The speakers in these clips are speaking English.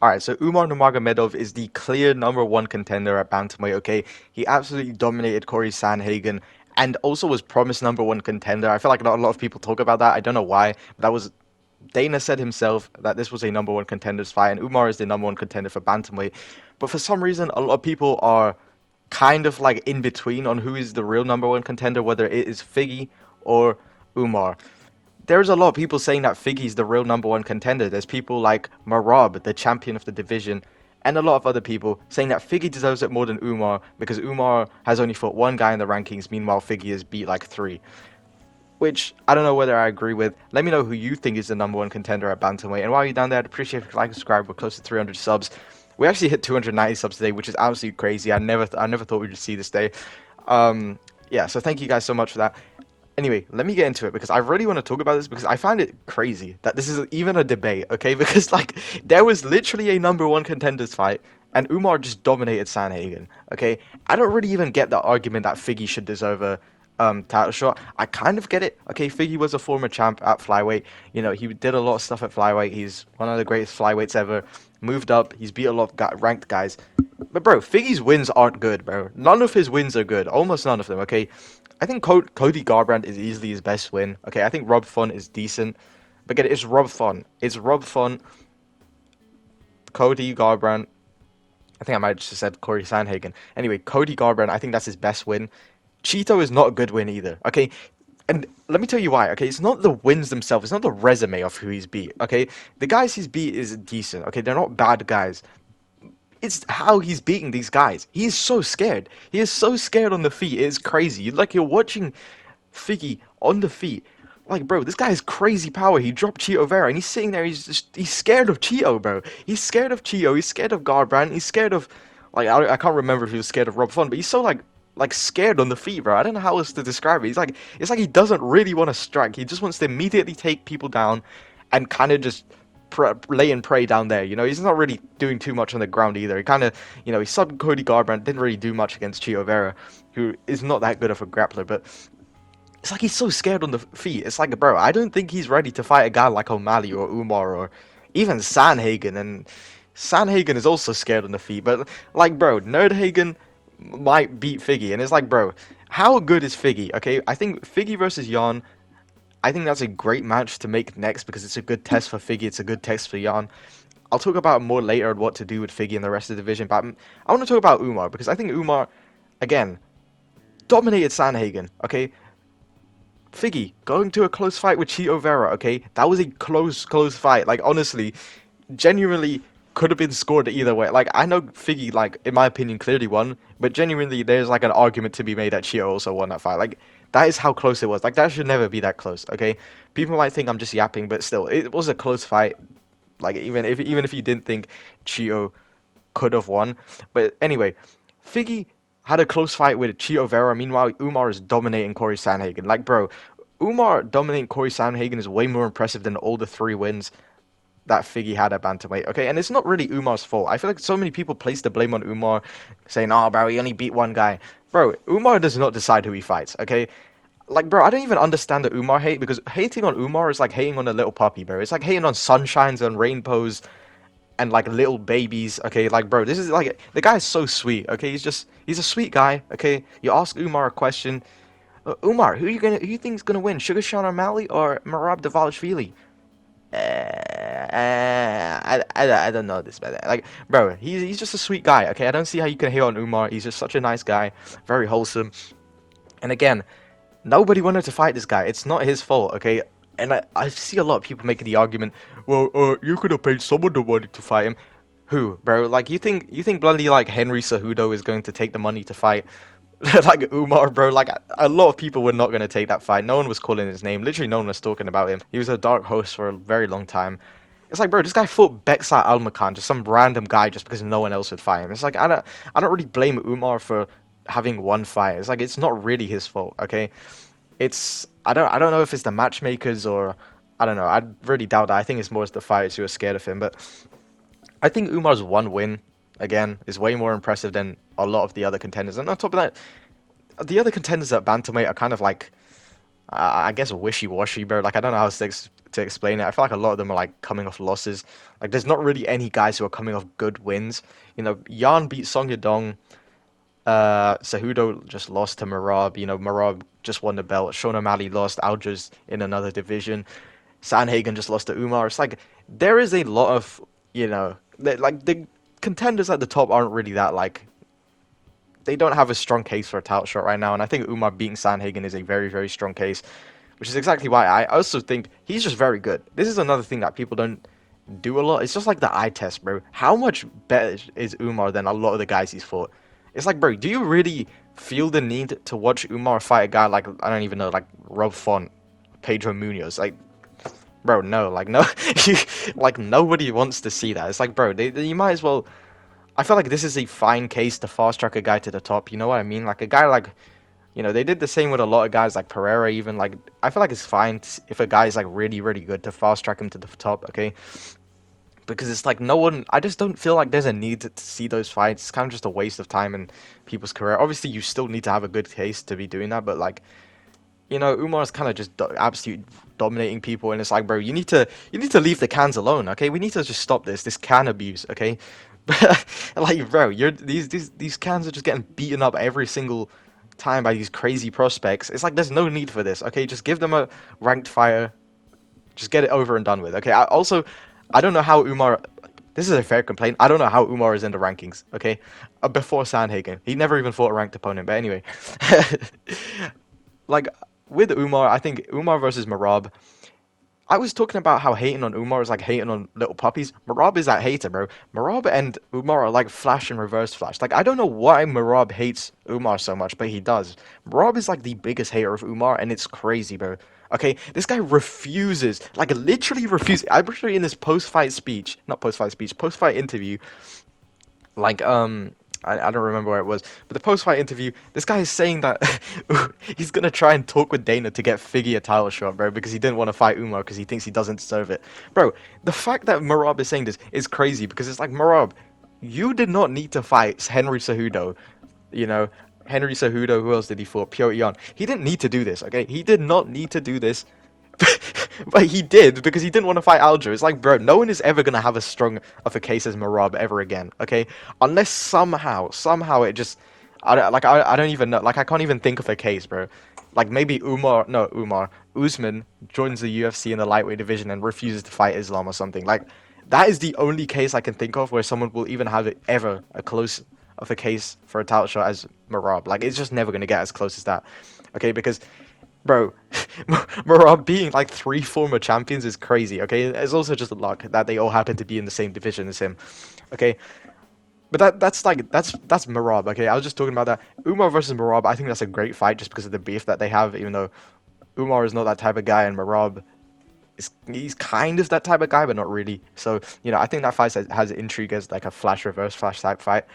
Alright, so Umar Nurmagomedov is the clear number one contender at Bantamweight, okay? He absolutely dominated Corey Sandhagen and also was promised number one contender. I feel like not a lot of people talk about that. I don't know why, but that was Dana said himself that this was a number one contender's fight, and Umar is the number one contender for Bantamweight. But for some reason, a lot of people are kind of like in between on who is the real number one contender, whether it is Figgy or Umar. There's a lot of people saying that Figgy's the real number one contender. There's people like Merab, the champion of the division, and a lot of other people saying that Figgy deserves it more than Umar because Umar has only fought one guy in the rankings, meanwhile Figgy has beat like three. Which I don't know whether I agree with. Let me know who you think is the number one contender at Bantamweight. And while you're down there, I'd appreciate if you like and subscribe. We're close to 300 subs. We actually hit 290 subs today, which is absolutely crazy. I never thought we'd see this day. Yeah, so thank you guys so much for that. Anyway, let me get into it because I really want to talk about this because I find it crazy that this is even a debate, okay? Because, like, there was literally a number one contenders fight and Umar just dominated Sandhagen, okay? I don't really even get the argument that Figgy should deserve a title shot. I kind of get it. Okay, Figgy was a former champ at flyweight. You know, he did a lot of stuff at flyweight. He's one of the greatest flyweights ever. Moved up. He's beat a lot of ranked guys. But bro, Figgy's wins aren't good, bro. None of his wins are good. Almost none of them. Okay, I think Cody Garbrandt is easily his best win. Okay, I think Rob Font is decent. But again, it's Rob Font. It's Rob Font, Cody Garbrandt. I think I might have just said Corey Sandhagen. Anyway, Cody Garbrandt, I think that's his best win. Cheeto is not a good win either, okay? And let me tell you why, okay? It's not the wins themselves. It's not the resume of who he's beat, okay? The guys he's beat is decent, okay? They're not bad guys. It's how he's beating these guys. He is so scared. He is so scared on the feet. It is crazy. Like, you're watching Figgy on the feet. Like, bro, this guy has crazy power. He dropped Cheeto Vera, and he's sitting there. He's scared of Cheeto, bro. He's scared of Cheeto. He's scared of Garbrandt. He's scared of, like, I can't remember if he was scared of Rob Font, but he's so, like scared on the feet, bro. I don't know how else to describe it. It's like he doesn't really want to strike. He just wants to immediately take people down and kind of just lay and pray down there. You know, he's not really doing too much on the ground either. He kind of, you know, he subbed Cody Garbrandt, didn't really do much against Chio Vera, who is not that good of a grappler, but it's like he's so scared on the feet. It's like, bro, I don't think he's ready to fight a guy like O'Malley or Umar or even Sandhagen. And Sandhagen is also scared on the feet, but like, bro, Nerdhagen might beat Figgy, and it's like, bro, how good is Figgy? Okay, I think Figgy versus Jan, I think that's a great match to make next because it's a good test for Figgy, it's a good test for Jan. I'll talk about more later on what to do with Figgy and the rest of the division, but I want to talk about Umar because I think Umar, again, dominated Sandhagen, okay? Figgy going to a close fight with Chito Vera, okay? That was a close fight. Like, honestly, genuinely could have been scored either way. Like, I know Figgy, like, in my opinion, clearly won, but genuinely, there's, like, an argument to be made that Chito also won that fight. Like, that is how close it was. Like, that should never be that close, okay? People might think I'm just yapping, but still, it was a close fight. Like, even if you didn't think Chito could have won. But anyway, Figgy had a close fight with Chito Vera. Meanwhile, Umar is dominating Corey Sandhagen. Like, bro, Umar dominating Corey Sandhagen is way more impressive than all the 3 wins that Figgy had at Bantamweight. Okay, and it's not really Umar's fault. I feel like so many people place the blame on Umar, saying, "Oh, bro, he only beat one guy." Bro, Umar does not decide who he fights. Okay, like, bro, I don't even understand the Umar hate because hating on Umar is like hating on a little puppy, bro. It's like hating on sunshines and rainbows and like little babies. Okay, like, bro, this is like the guy is so sweet. Okay, he's a sweet guy. Okay, you ask Umar a question. Umar, who you think's gonna win? Sugar Sean O'Malley or Merab Dvalishvili? I don't know this, but like, bro, he's just a sweet guy. Okay, I don't see how you can hate on Umar. He's just such a nice guy, very wholesome. And again, nobody wanted to fight this guy. It's not his fault. Okay, and I see a lot of people making the argument, well, you could have paid someone the money to fight him. Who, bro? Like, you think bloody like Henry Cejudo is going to take the money to fight like Umar, bro? Like, a lot of people were not going to take that fight. No one was calling his name. Literally, no one was talking about him. He was a dark horse for a very long time. It's like, bro, this guy fought Beksa Almakan, just some random guy, just because no one else would fight him. It's like, I don't really blame Umar for having one fight. It's like, it's not really his fault. Okay, I don't know if it's the matchmakers or I don't know. I really doubt that. I think it's more the fighters who are scared of him. But I think Umar's one win, again, is way more impressive than a lot of the other contenders. And on top of that, the other contenders at Bantamweight are kind of like, I guess wishy-washy, bro. Like I don't know how to explain it. I feel like a lot of them are like coming off losses. Like there's not really any guys who are coming off good wins. You know, Jan beat Song Yadong. Cejudo just lost to Merab. You know, Merab just won the belt. Sean O'Malley lost. Aljo's in another division. Sanhagen just lost to Umar. It's like there is a lot of, like the contenders at the top aren't really that like they don't have a strong case for a title shot right now, and I think Umar beating Sanhagen is a very, very strong case, which is exactly why I also think he's just very good. This is another thing that people don't do a lot. It's just like the eye test, bro. How much better is Umar than a lot of the guys he's fought? It's like, bro, do you really feel the need to watch Umar fight a guy like, I don't even know, like Rob Font, Pedro Munoz? Like, bro, no, like, no, like, nobody wants to see that. It's like, bro, you might as well. I feel like this is a fine case to fast track a guy to the top. You know what I mean? Like, a guy like, they did the same with a lot of guys like Pereira, even. Like, I feel like it's fine if a guy is like really, really good to fast track him to the top, okay? Because it's like no one, I just don't feel like there's a need to see those fights. It's kind of just a waste of time in people's career. Obviously, you still need to have a good case to be doing that, but like, Umar's kind of just absolute dominating people, and it's like, bro, you need to leave the cans alone, okay? We need to just stop this can abuse, okay? Like, bro, these cans are just getting beaten up every single time by these crazy prospects. It's like there's no need for this, okay? Just give them a ranked fighter, just get it over and done with, okay? I don't know how Umar. This is a fair complaint. I don't know how Umar is in the rankings, okay? Before Sandhagen, he never even fought a ranked opponent. But anyway, like with Umar, I think Umar versus Merab. I was talking about how hating on Umar is like hating on little puppies. Merab is that hater, bro. Merab and Umar are like flash and reverse flash. Like, I don't know why Merab hates Umar so much, but he does. Merab is like the biggest hater of Umar, and it's crazy, bro. Okay, this guy refuses, like literally refuses. I'm pretty sure in this post-fight speech, not post-fight speech, post-fight interview, like I don't remember where it was, but the post-fight interview, this guy is saying that he's gonna try and talk with Dana to get Figgy a title shot, bro, because he didn't want to fight Umar because he thinks he doesn't deserve it. Bro, the fact that Merab is saying this is crazy because it's like, Merab, you did not need to fight Henry Cejudo, you know. Henry Cejudo, who else did he fight? Piotr Jan. He didn't need to do this, okay? He did not need to do this. But he did because he didn't want to fight Aljo. It's like, bro, no one is ever gonna have as strong of a case as Merab ever again, okay? Unless somehow it just, I don't even know. Like, I can't even think of a case, bro. Like maybe Usman joins the UFC in the lightweight division and refuses to fight Islam or something. Like, that is the only case I can think of where someone will even have it ever a close of a case for a title shot as Merab. Like, it's just never gonna get as close as that, okay? Because, bro, Merab being like 3 former champions is crazy, okay? It's also just luck that they all happen to be in the same division as him, okay? But that's Merab, okay? I was just talking about that. Umar versus Merab, I think that's a great fight just because of the beef that they have, even though Umar is not that type of guy and Merab he's kind of that type of guy, but not really. So, I think that fight has intrigue as like a flash reverse flash type fight.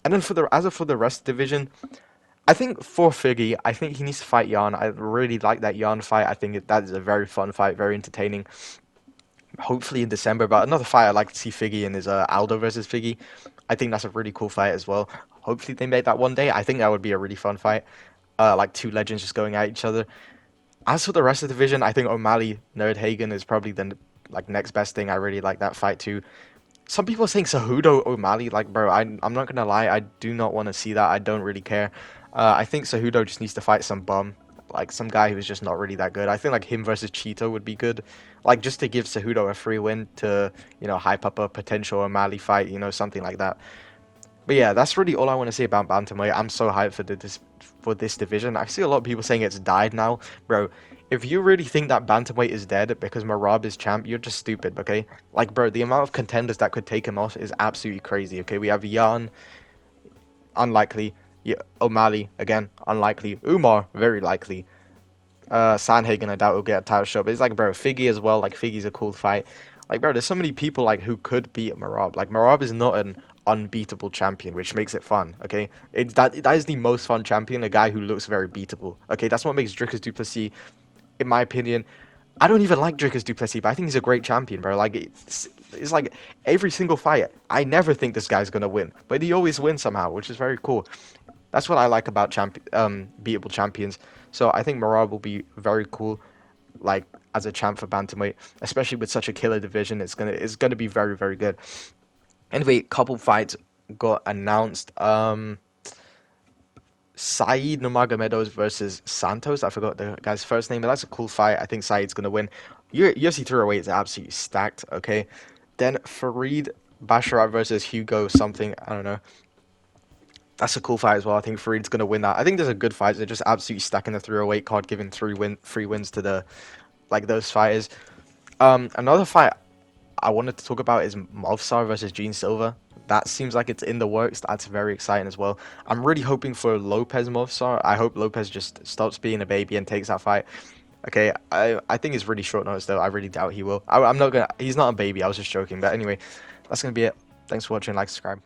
And then for the rest of the division, I think for Figgy, I think he needs to fight Jan. I really like that Jan fight. I think that is a very fun fight, very entertaining. Hopefully in December, but another fight I'd like to see Figgy in is Aldo versus Figgy. I think that's a really cool fight as well. Hopefully they make that one day. I think that would be a really fun fight. Like two legends just going at each other. As for the rest of the division, I think O'Malley Nerdhagen is probably the like next best thing. I really like that fight too. Some people are saying Cejudo O'Malley. Like, bro, I'm not gonna lie, I do not want to see that. I don't really care. I think Cejudo just needs to fight some bum, like some guy who's just not really that good. I think like him versus Cheeto would be good, like just to give Cejudo a free win to hype up a potential O'Malley fight, something like that. But yeah, that's really all I want to say about Bantamweight. I'm so hyped for this division. I see a lot of people saying it's died now. Bro, if you really think that Bantamweight is dead because Merab is champ, you're just stupid, okay? Like, bro, the amount of contenders that could take him off is absolutely crazy, okay? We have Jan, unlikely. Yeah, O'Malley, again, unlikely. Umar, very likely. Sanhagen, I doubt will get a title shot. But it's like, bro, Figgy as well. Like, Figgy's a cool fight. Like, bro, there's so many people like who could beat Merab. Like, Merab is not an unbeatable champion, which makes it fun, okay? That is the most fun champion, a guy who looks very beatable, okay? That's what makes Dricus du Plessis, in my opinion. I don't even like Dricus du Plessis, but I think he's a great champion, bro. Like, it's like every single fight, I never think this guy's gonna win, but he always wins somehow, which is very cool. That's what I like about beatable champions. So I think Merab will be very cool, like as a champ for bantamweight, especially with such a killer division. It's gonna be very very good. Anyway, couple fights got announced. Saeed Nurmagomedov versus Santos. I forgot the guy's first name, but that's a cool fight. I think Saeed's gonna win. UFC 308 is absolutely stacked. Okay, then Fareed Basharat versus Hugo something. I don't know. That's a cool fight as well. I think Fareed's gonna win that. I think there's a good fight. They're just absolutely stacking the 308 card, giving three wins to the like those fighters. Another fight I wanted to talk about is Movsar versus Gene Silva. That seems like it's in the works. That's very exciting as well. I'm really hoping for Lopez Movsar. I hope Lopez just stops being a baby and takes that fight. Okay, I think it's really short notice though. I really doubt he will. I'm not gonna. He's not a baby. I was just joking. But anyway, that's gonna be it. Thanks for watching. Like, subscribe.